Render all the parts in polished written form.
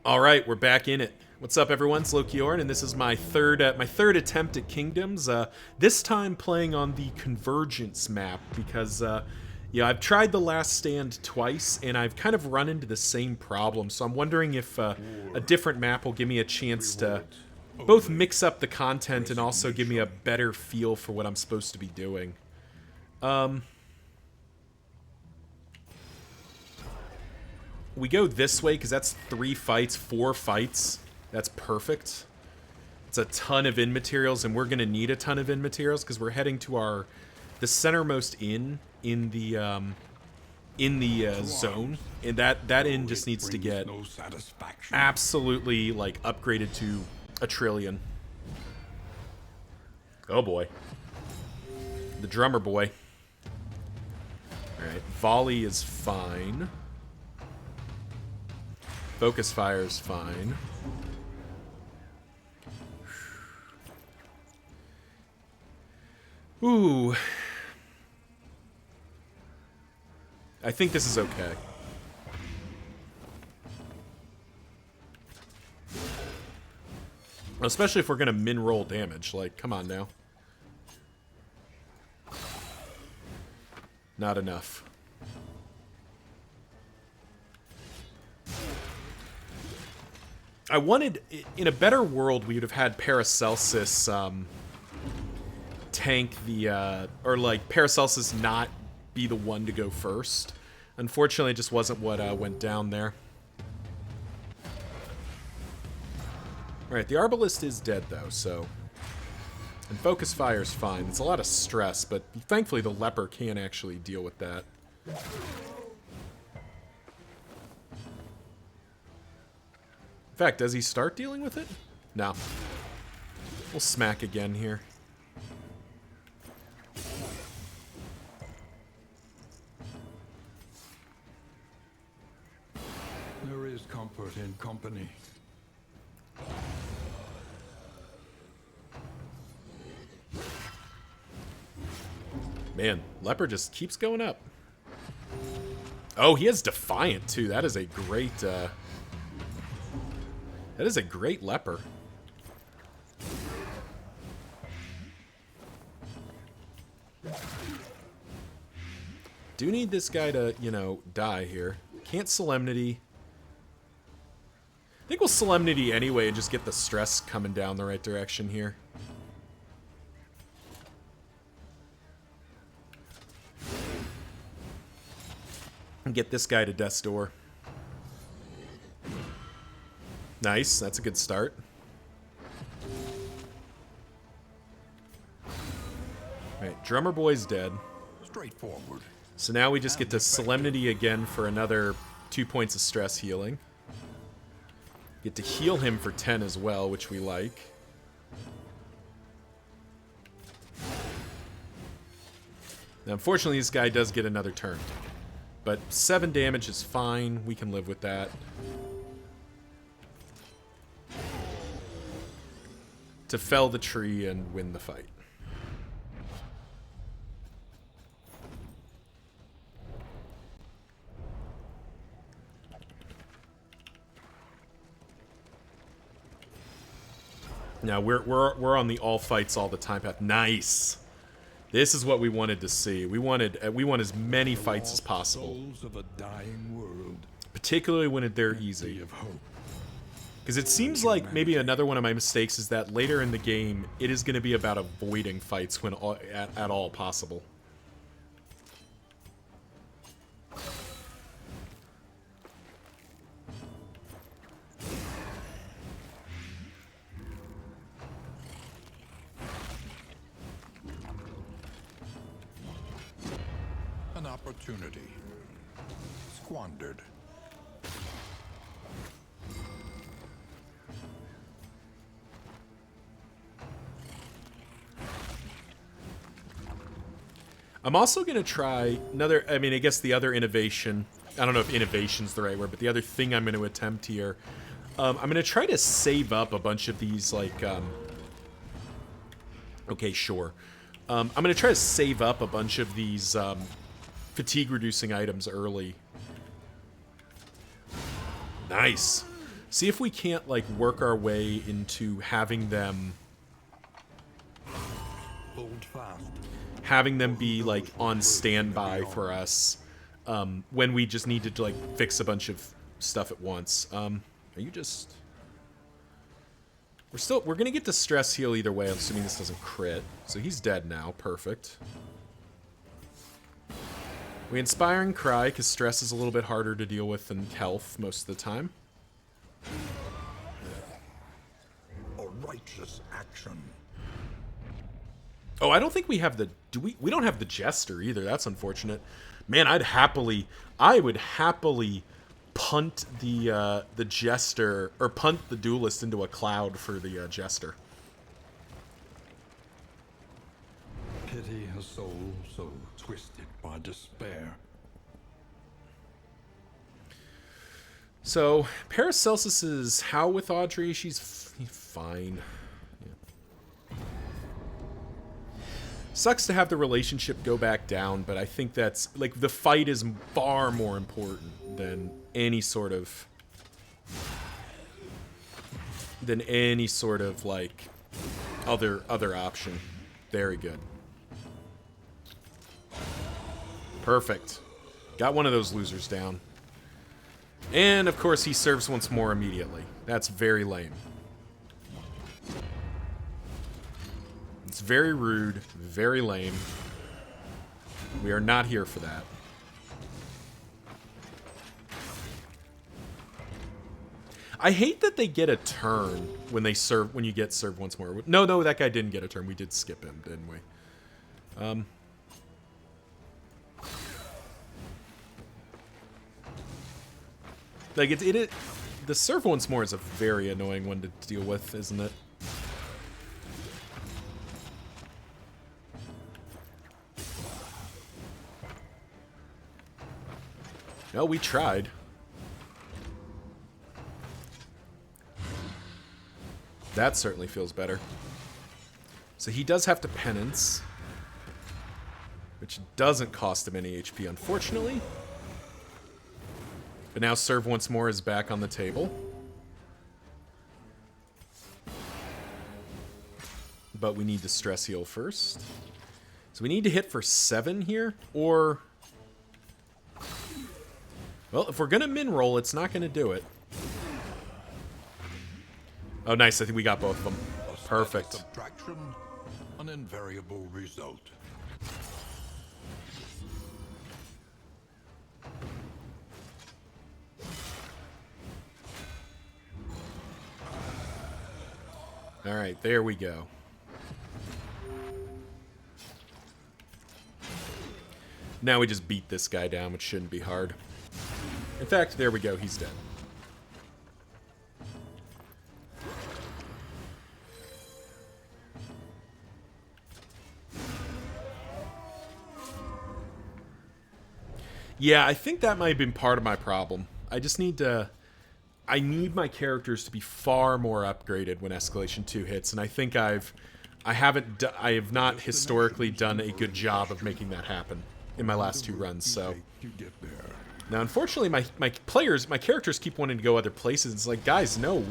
All right, we're back in it. What's up, everyone? It's Lokiorn, and this is my third attempt at Kingdoms. This time playing on the Convergence map because, I've tried the Last Stand twice, and I've kind of run into the same problem. So I'm wondering if a different map will give me a chance to both mix up the content and also give me a better feel for what I'm supposed to be doing. We go this way because that's 4 fights. That's perfect. It's a ton of inn materials, and we're going to need a ton of inn materials because we're heading to the centermost inn in the zone, and that inn just needs to get absolutely like upgraded to a trillion. Oh boy, the drummer boy. All right, volley is fine. Focus fire is fine. Ooh. I think this is okay. Especially if we're gonna min-roll damage. Like, come on now. Not enough. I wanted, in a better world, we would have had Paracelsus tank the, or like Paracelsus not be the one to go first. Unfortunately, it just wasn't what went down there. Alright, the Arbalist is dead though, so. And Focus Fire's fine. It's a lot of stress, but thankfully the Leper can actually deal with that. In fact, does he start dealing with it? No. We'll smack again here. There is comfort in company. Man, Leper just keeps going up. Oh, he has Defiant too. That is a great Leper. Do need this guy to, die here. Can't Solemnity. I think we'll Solemnity anyway and just get the stress coming down the right direction here. And get this guy to Death's Door. Nice, that's a good start. Alright, Drummer Boy's dead. Straightforward. So now we just get to Solemnity again for another 2 points of stress healing. Get to heal him for 10 as well, which we like. Now, unfortunately, this guy does get another turn. But 7 damage is fine. We can live with that. To fell the tree and win the fight. Now we're on the all fights all the time path. Nice. This is what we wanted to see. We want as many fights as possible. Of a dying world. Particularly when they're easy. Because it seems like maybe another one of my mistakes is that later in the game, it is going to be about avoiding fights when at all possible. An opportunity. Squandered. I'm also going to try another, I mean, I guess the other innovation, I don't know if innovation's the right word, but the other thing I'm going to attempt here, I'm going to try to save up a bunch of these, like, okay, sure. I'm going to try to save up a bunch of these fatigue-reducing items early. Nice. See if we can't, like, work our way into having them Hold fast. be, like, on standby for us when we just need to, like, fix a bunch of stuff at once. Are you just... We're gonna get to stress heal either way, I'm assuming this doesn't crit. So he's dead now, perfect. We inspire and cry, because stress is a little bit harder to deal with than health most of the time. A righteous action. Oh, I don't think we have the... We don't have the Jester either, that's unfortunate. Man, I would happily punt the Jester, or punt the Duelist into a cloud for the Jester. Pity a soul so twisted by despair. So, Paracelsus is how with Audrey? She's fine. Yeah. Sucks to have the relationship go back down, but I think that's, like, the fight is far more important than any sort of... like, other option. Very good. Perfect. Got one of those losers down. And, of course, he serves once more immediately. That's very lame. It's very rude, very lame. We are not here for that. I hate that they get a turn when you get served once more. No, that guy didn't get a turn. We did skip him, didn't we? Like, the serve once more is a very annoying one to deal with, isn't it? No, we tried. That certainly feels better. So he does have to penance, which doesn't cost him any HP, unfortunately. But now serve once more is back on the table. But we need to stress heal first. So we need to hit for 7 here, or... Well, if we're going to min roll, it's not going to do it. Oh, nice. I think we got both of them. Perfect. Subtraction, an invariable result. All right, there we go. Now we just beat this guy down, which shouldn't be hard. In fact, there we go. He's dead. Yeah, I think that might have been part of my problem. I just need to... I need my characters to be far more upgraded when Escalation 2 hits, and I think I have not historically done a good job of making that happen in my last 2 runs, so... Now, unfortunately, my characters keep wanting to go other places. It's like, guys, no,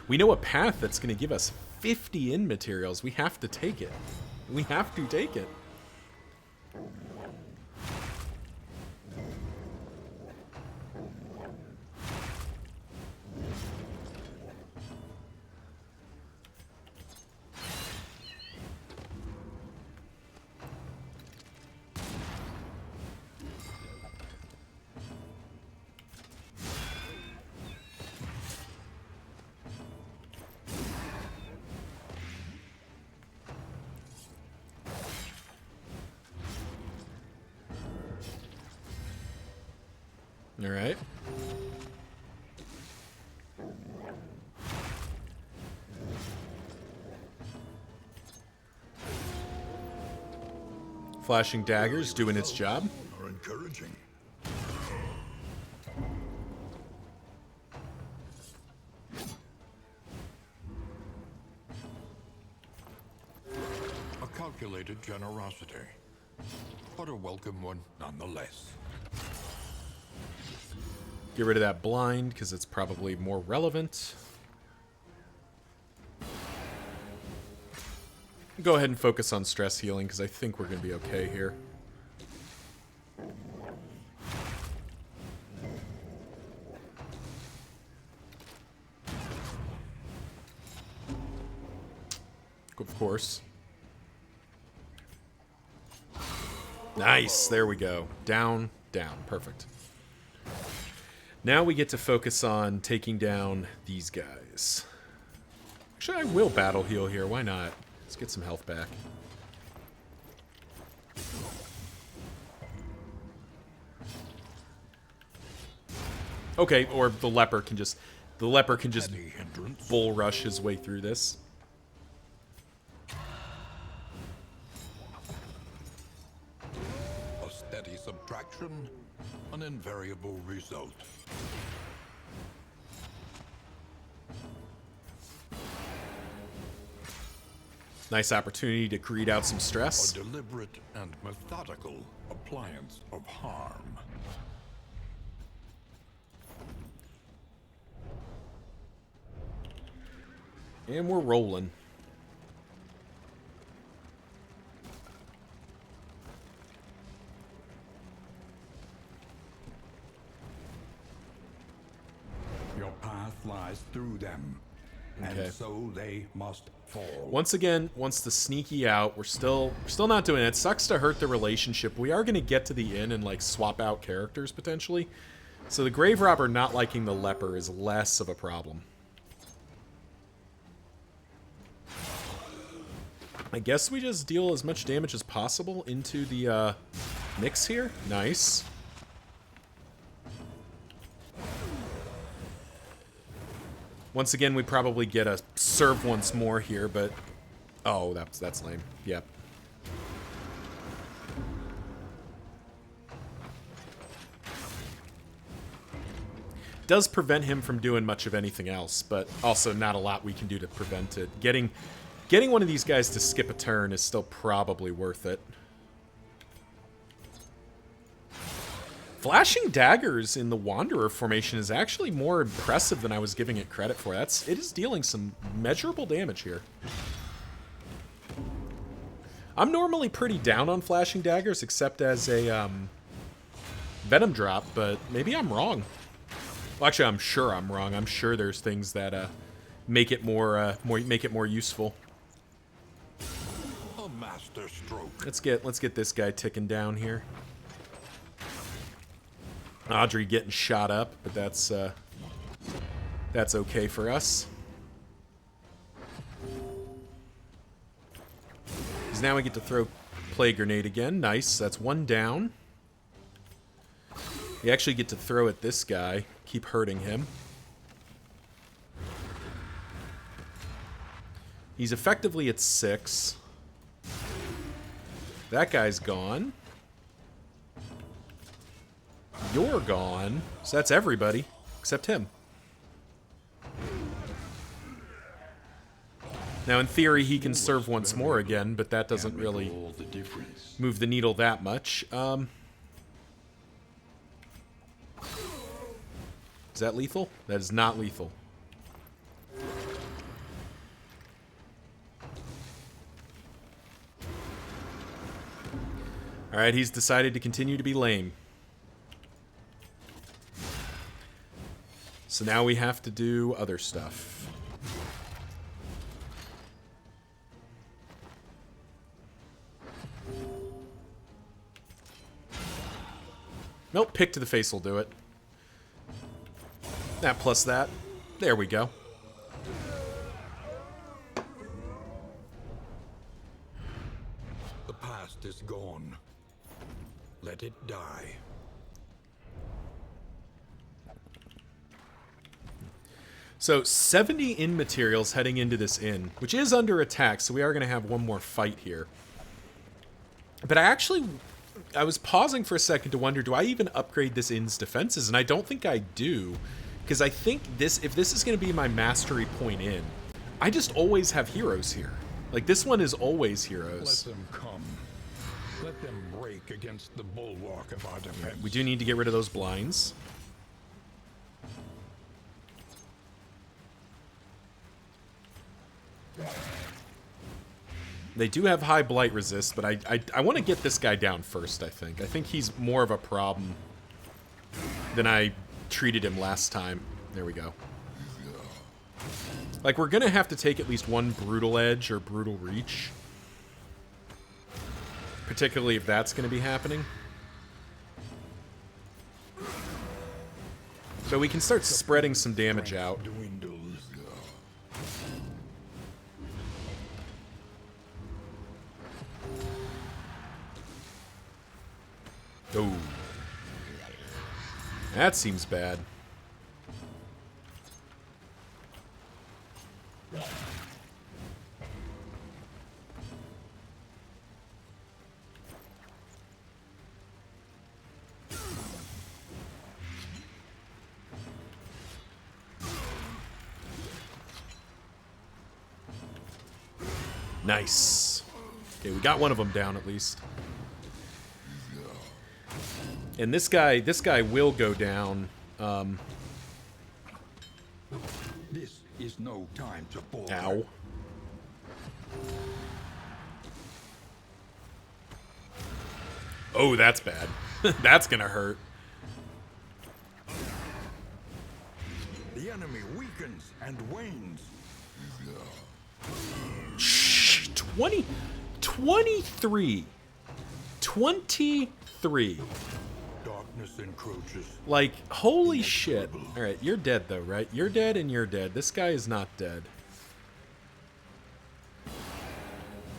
we know a path that's going to give us 50 in materials. We have to take it. We have to take it. All right. Flashing daggers doing its job. Are encouraging. A calculated generosity, but a welcome one nonetheless. Get rid of that blind, because it's probably more relevant. Go ahead and focus on stress healing, because I think we're going to be okay here. Of course. Nice, there we go. Down, down, perfect. Now we get to focus on taking down these guys. Actually, I will battle heal here, why not? Let's get some health back. Okay, or the leper can just bull rush his way through this. A steady subtraction, an invariable result. Nice opportunity to create out some A stress. deliberate and methodical appliance of harm. And we're rolling. Your path lies through them, Okay. and so they must fall. Once again, wants to sneaky out. We're still not doing it. It sucks to hurt the relationship. We are going to get to the inn and like swap out characters potentially. So the grave robber not liking the leper is less of a problem. I guess we just deal as much damage as possible into the mix here. Nice. Once again, we probably get a serve once more here, but... Oh, that's lame. Yep. Does prevent him from doing much of anything else, but also not a lot we can do to prevent it. Getting one of these guys to skip a turn is still probably worth it. Flashing daggers in the Wanderer formation is actually more impressive than I was giving it credit for. It is dealing some measurable damage here. I'm normally pretty down on flashing daggers, except as a venom drop, but maybe I'm wrong. Well, actually, I'm sure I'm wrong. I'm sure there's things that make it more useful. A master stroke. Let's get this guy ticking down here. Audrey getting shot up, but that's okay for us. Because now we get to throw Plague Grenade again. Nice, that's one down. We actually get to throw at this guy. Keep hurting him. He's effectively at 6. That guy's gone. You're gone. So that's everybody, except him. Now, in theory, he can serve once more again, but that doesn't really move the needle that much. Is that lethal? That is not lethal. Alright, he's decided to continue to be lame. So now we have to do other stuff. Nope, pick to the face will do it. That plus that. There we go. The past is gone. Let it die. So 70 inn materials heading into this inn, which is under attack, so we are going to have one more fight here. But I was pausing for a second to wonder, do I even upgrade this inn's defenses? And I don't think I do, because I think if this is going to be my mastery point in, I just always have heroes here. Like, this one is always heroes. Let them come. Let them break against the bulwark of our defense. We do need to get rid of those blinds. They do have high blight resist, but I want to get this guy down first, I think. I think he's more of a problem than I treated him last time. There we go. Like, we're going to have to take at least one Brutal Edge or Brutal Reach. Particularly if that's going to be happening. So we can start spreading some damage out. Oh. That seems bad. Nice. Okay, we got one of them down at least. And this guy will go down. This is no time to bore. Ow. Oh, that's bad. That's gonna hurt. The enemy weakens and wanes. 23. 23. Darkness encroaches. Like, holy shit. Alright, you're dead though, right? You're dead and you're dead. This guy is not dead.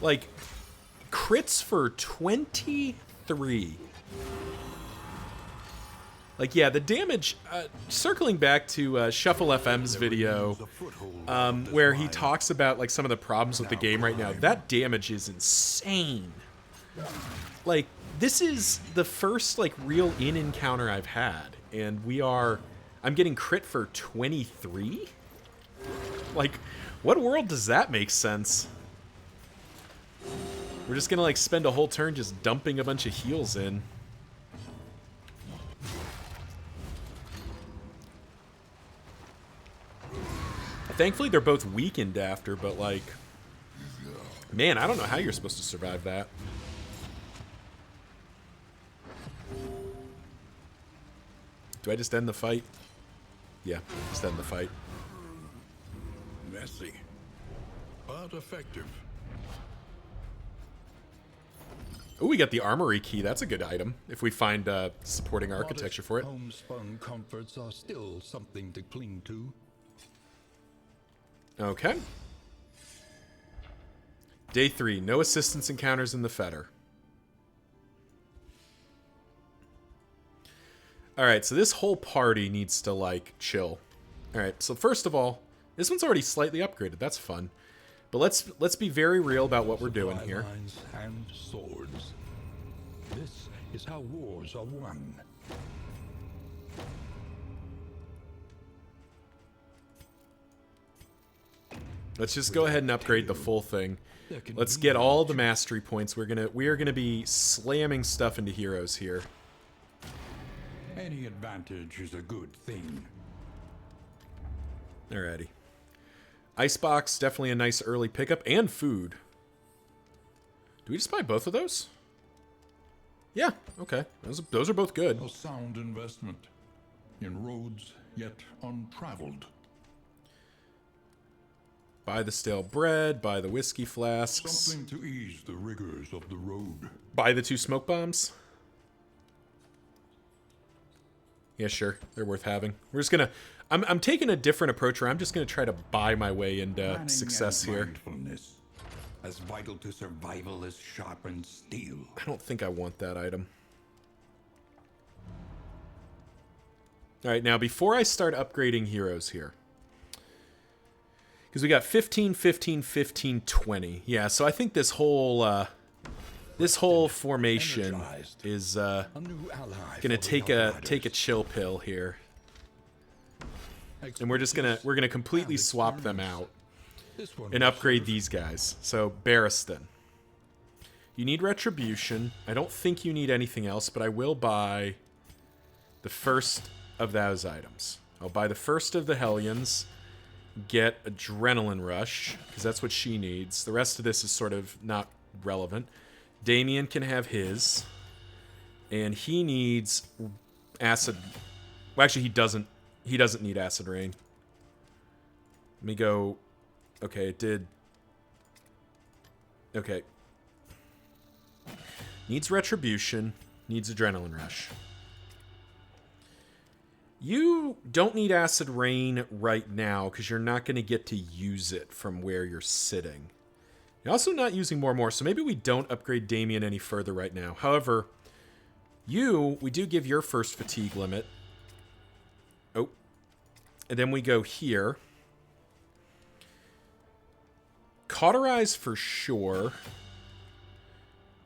Like, crits for 23. Like, yeah, the damage, circling back to Shuffle FM's video, where he talks about, like, some of the problems with the game right now, that damage is insane. Like, this is the first, like, real in-encounter I've had, and I'm getting crit for 23? Like, what world does that make sense? We're just gonna, like, spend a whole turn just dumping a bunch of heals in. Thankfully, they're both weakened after, but, like, man, I don't know how you're supposed to survive that. Do I just end the fight? Yeah, just end the fight. Messy, but effective. Oh, we got the armory key. That's a good item if we find supporting architecture for it. Homespun comforts are still something to cling to. Okay. Day 3. No assistance encounters in the Fetter. Alright, so this whole party needs to, like, chill. Alright, so first of all, this one's already slightly upgraded. That's fun. But let's be very real about what we're doing here. Lines and swords. This is how wars are won. Let's just go ahead and upgrade the full thing. Let's get all the mastery points. We are gonna be slamming stuff into heroes here. Any advantage is a good thing. Alrighty. Icebox, definitely a nice early pickup, and food. Do we just buy both of those? Yeah, okay. Those are both good. A sound investment in roads yet untraveled. Buy the stale bread, buy the whiskey flasks. Something to ease the rigors of the road. Buy the 2 smoke bombs. Yeah, sure. They're worth having. We're just gonna... I'm taking a different approach where I'm just gonna try to buy my way into Planning success and here. mindfulness, as vital to survival as sharpened steel. I don't think I want that item. Alright, now before I start upgrading heroes here... Because we got 15, 15, 15, 20. Yeah, so I think this whole formation is gonna take a chill pill here, and we're gonna completely swap them out and upgrade these guys. So Barristan, you need retribution. I don't think you need anything else, but I will buy the first of those items. I'll buy the first of the Hellions. get Adrenaline Rush, because that's what she needs. The rest of this is sort of not relevant. Damien can have his. And he needs Acid... Well, actually, he doesn't need Acid Rain. Let me go... Okay, it did... Okay. Needs Retribution. Needs Adrenaline Rush. You don't need Acid Rain right now because you're not going to get to use it from where you're sitting. You're also not using more, so maybe we don't upgrade Damien any further right now. However, we do give your first fatigue limit. Oh. And then we go here. Cauterize for sure.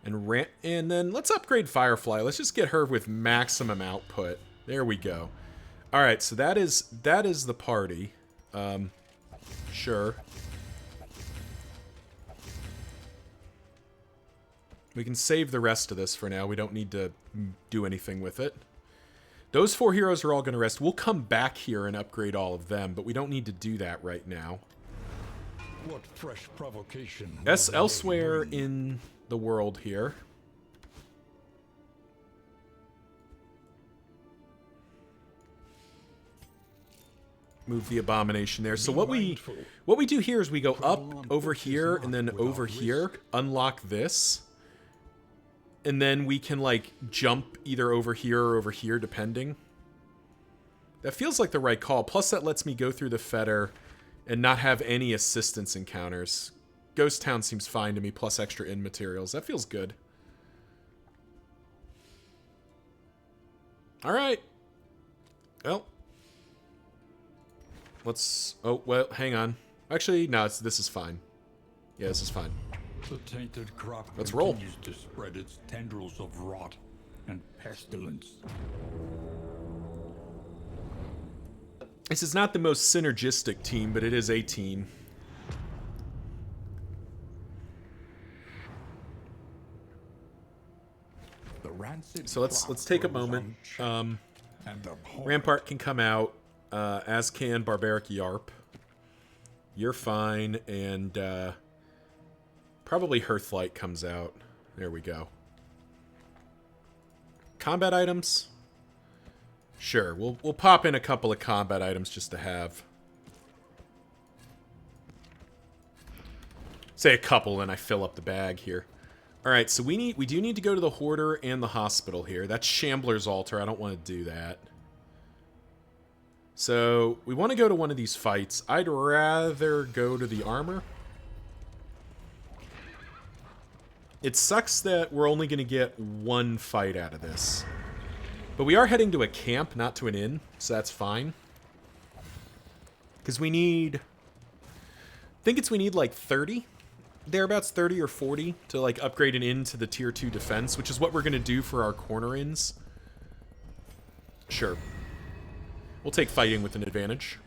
And then let's upgrade Firefly. Let's just get her with maximum output. There we go. All right, so that is the party. Sure. We can save the rest of this for now. We don't need to do anything with it. Those 4 heroes are all going to rest. We'll come back here and upgrade all of them, but we don't need to do that right now. What fresh provocation? Yes, elsewhere in the world here. Move the abomination there. So what we do here is we go up over here and then over here, unlock this. And then we can like jump either over here or over here depending. That feels like the right call. Plus that lets me go through the fetter and not have any assistance encounters. Ghost Town seems fine to me, plus extra in materials. That feels good. Alright. Well. Let's... Oh, well, hang on. Actually, no, this is fine. Yeah, this is fine. The tainted crop Let's roll. continues to spread its tendrils of rot and pestilence. This is not the most synergistic team, but it is a team. So let's take a moment. Rampart can come out, as can Barbaric Yarp. You're fine, and probably Hearthlight comes out. There we go. Combat items? Sure, we'll pop in a couple of combat items just to have. Say a couple, and I fill up the bag here. Alright, so we do need to go to the Hoarder and the Hospital here. That's Shambler's Altar. I don't want to do that. So, we want to go to one of these fights. I'd rather go to the Armor. It sucks that we're only going to get one fight out of this. But we are heading to a camp, not to an inn, so that's fine. Because we need... I think we need like 30? Thereabouts 30 or 40 to like upgrade an inn to the tier 2 defense, which is what we're going to do for our corner inns. Sure. We'll take fighting with an advantage.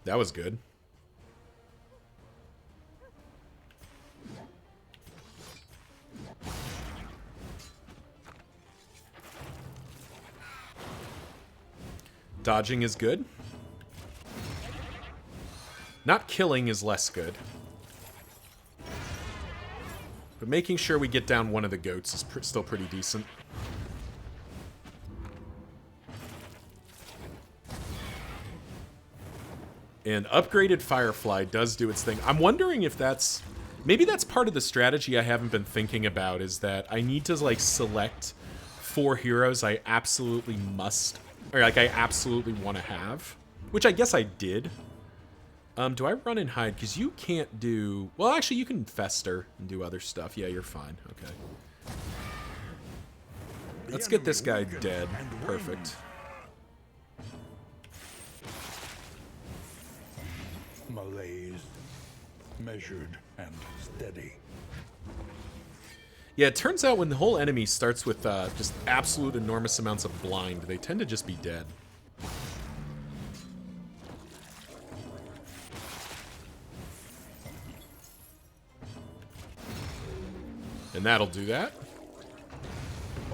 That was good. Dodging is good. Not killing is less good. But making sure we get down one of the goats is still pretty decent. And upgraded Firefly does do its thing. I'm wondering if that's... Maybe that's part of the strategy I haven't been thinking about, is that I need to, like, select 4 heroes I absolutely must... Or, like, I absolutely want to have. Which I guess I did. Do I run and hide? Because you can't do... Well, actually, you can fester and do other stuff. Yeah, you're fine. Okay. Let's get this guy dead. Perfect. Malaise, measured and steady. Yeah, it turns out when the whole enemy starts with just absolute enormous amounts of blind, they tend to just be dead. And that'll do that.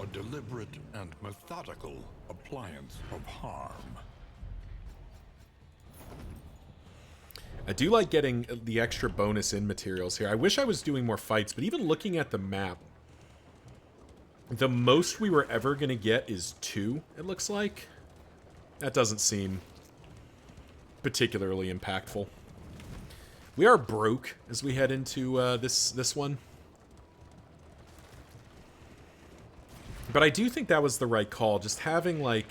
A deliberate and methodical appliance of harm. I do like getting the extra bonus in materials here. I wish I was doing more fights, but even looking at the map, the most we were ever going to get is 2, it looks like. That doesn't seem particularly impactful. We are broke as we head into this one. But I do think that was the right call. Just having, like...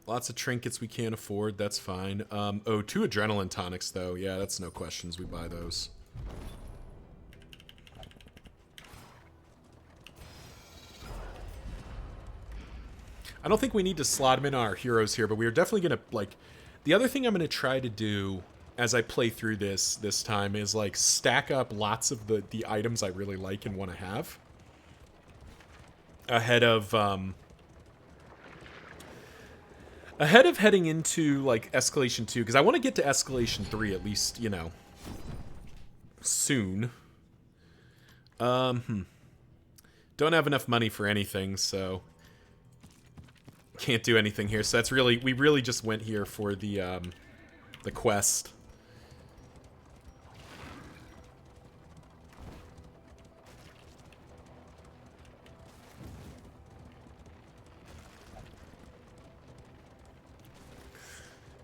lots of trinkets we can't afford. That's fine. Oh, 2 adrenaline tonics, though. Yeah, that's no questions. We buy those. I don't think we need to slot them in our heroes here, but we are definitely going to, like... The other thing I'm going to try to do as I play through this time is, like, stack up lots of the items I really like and want to have. Ahead of heading into, like, Escalation 2, because I want to get to Escalation 3 at least, you know, soon. Don't have enough money for anything, so... Can't do anything here, so that's really... We really just went here for the quest.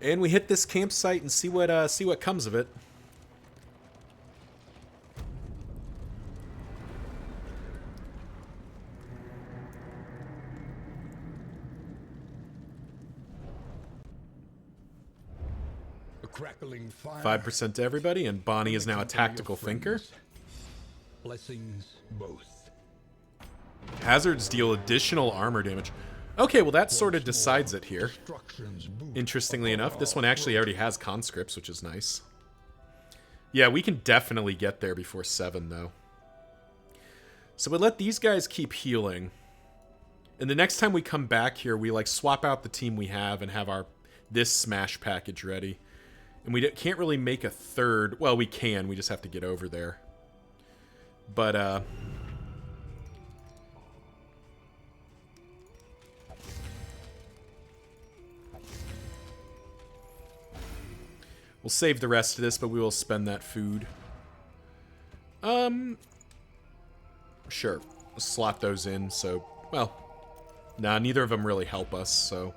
And we hit this campsite and see what comes of it. A crackling fire. 5% to everybody, and Bonnie is now a tactical thinker. Blessings both. Hazards deal additional armor damage. Okay, well that sort of decides it here. Interestingly enough, this one actually already has conscripts, which is nice. Yeah, we can definitely get there before 7, though. So we let these guys keep healing. And the next time we come back here, we, like, swap out the team we have and have this smash package ready. And we can't really make a third. Well, we can. We just have to get over there. But, we'll save the rest of this, but we will spend that food. Sure. We'll slot those in, so... Well, nah, neither of them really help us, so...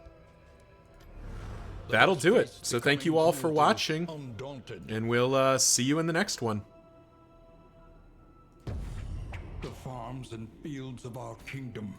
That'll do it. So thank you all for watching, and we'll see you in the next one. The farms and fields of our kingdom